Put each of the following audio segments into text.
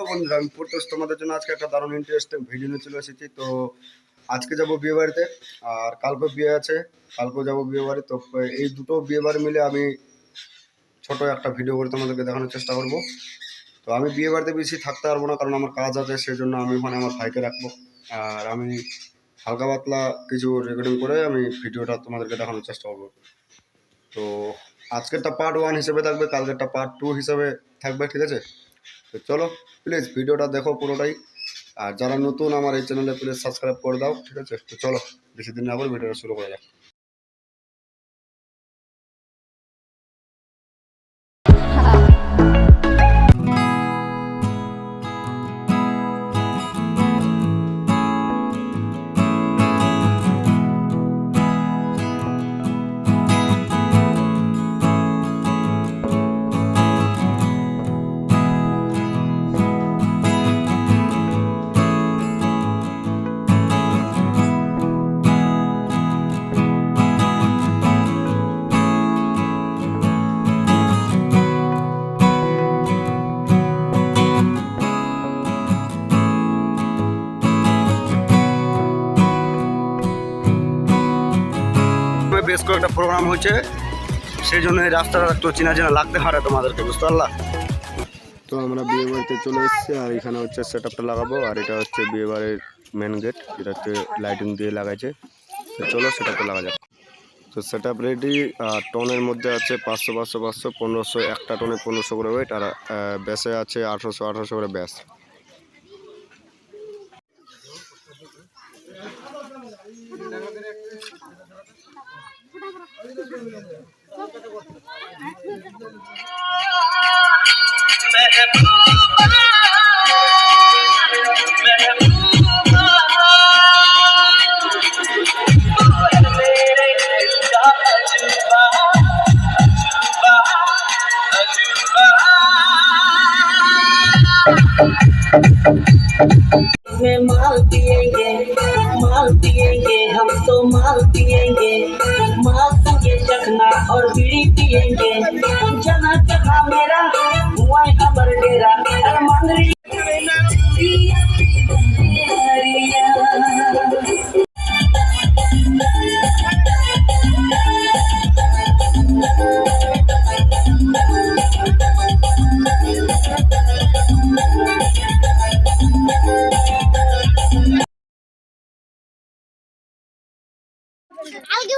বন্ধুরা, আমি পড়তেছি তোমাদের জন্য আজকে একটা দারুণ ইন্টারেস্টিং ভিডিও নিয়ে চলে এসেছি। তো আজকে যাব বিয়ে বাড়িতে, আর কালকে বিয়ে আছে, কালকেও যাবো বিয়ে বাড়ি। তো এই দুটো বিয়ে বাড়ি মিলে আমি ছোট একটা ভিডিও করে তোমাদেরকে দেখানোর চেষ্টা করব। তো আমি বিয়ে বাড়িতে বেশি থাকতে পারবো না, কারণ আমার কাজ আছে, সেই জন্য আমি ওখানে আমার ভাইকে রাখবো। আর আমি হালকা পাতলা কিছু রেকর্ডিং করে আমি ভিডিওটা তোমাদেরকে দেখানোর চেষ্টা করবো। তো আজকেরটা পার্ট 1 হিসেবে থাকবে, কালকেরটা পার্ট 2 হিসেবে থাকবে, ঠিক আছে? তো চলো প্লিজ ভিডিওটা দেখো পুরোটাই, আর যারা নতুন আমার এই চ্যানেলে প্লিজ সাবস্ক্রাইব করে দাও, ঠিক আছে? তো চলো বেশি দিন না করে ভিডিওটা শুরু করা যাক। বেশ কয়েকটা প্রোগ্রাম হয়েছে, সেই জন্য এই রাস্তাটা একটু চেনা চেনা লাগতে পারে তোমাদেরকে, বুঝতে পারলা? তো আমরা বিয়ে বাড়িতে চলে এসেছি, আর এখানে হচ্ছে সেট আপটা লাগাবো, আর এটা হচ্ছে বিয়ে বাড়ির মেন গেট, যেটা হচ্ছে লাইটিং দিয়ে লাগাইছে। তো চলো সেট আপটা লাগা যাক। তো সেট আপ রেডি। টনের মধ্যে আছে 500 500 500 1500, একটা টনে 1500 করে ওয়েট, আর ব্যাসে আছে 1800 1800 করে ব্যাস। में माल पिएंगे हम तो माल पिएंगे, माल पिए चखना और बीड़ी पिएंगे। जना जहाँ मेरा हुआ खबर डेरा मंदिर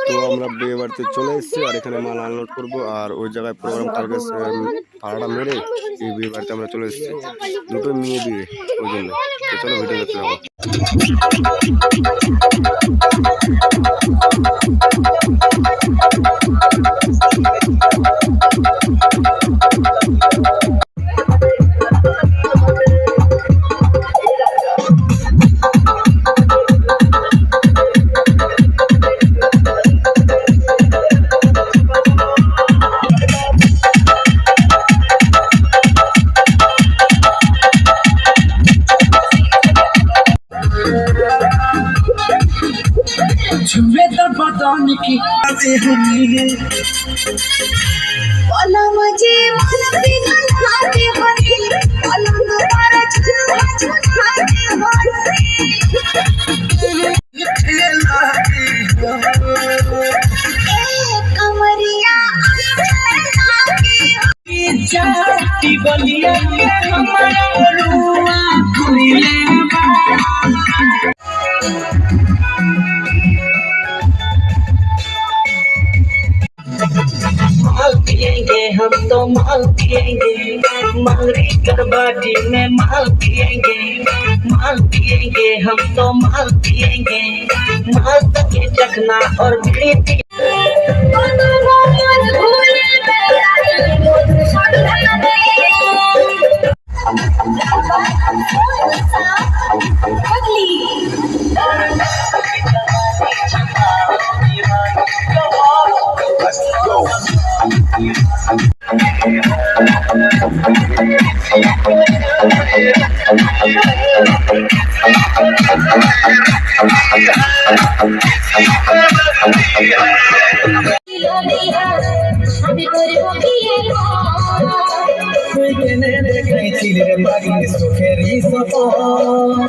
তো আমরা বিয়ে বাড়িতে চলে এসেছি, আর এখানে মাল আনলোড করবো, আর ওই জায়গায় প্রোগ্রাম টার্গেট ভাড়াটা মেরে এই বিয়ে বাড়িতে আমরা চলে এসেছি। দুটো মেয়ে বিয়ে, ওই জন্য। তো চলো ভিডিও দেখতে যাবো। छुए तो बदन की बोला मुझे मालूम खाते बनी बोला दोबारा खाते कमरिया जाती बलिया हमारा रुआ खुले माल पिएंगे हम तो माल पिएंगे, मंगरी करबाटी में माल पिएंगे हम तो माल पिएंगे, माल के चखना और बीड़ी বাড়ি সুখেরই সফর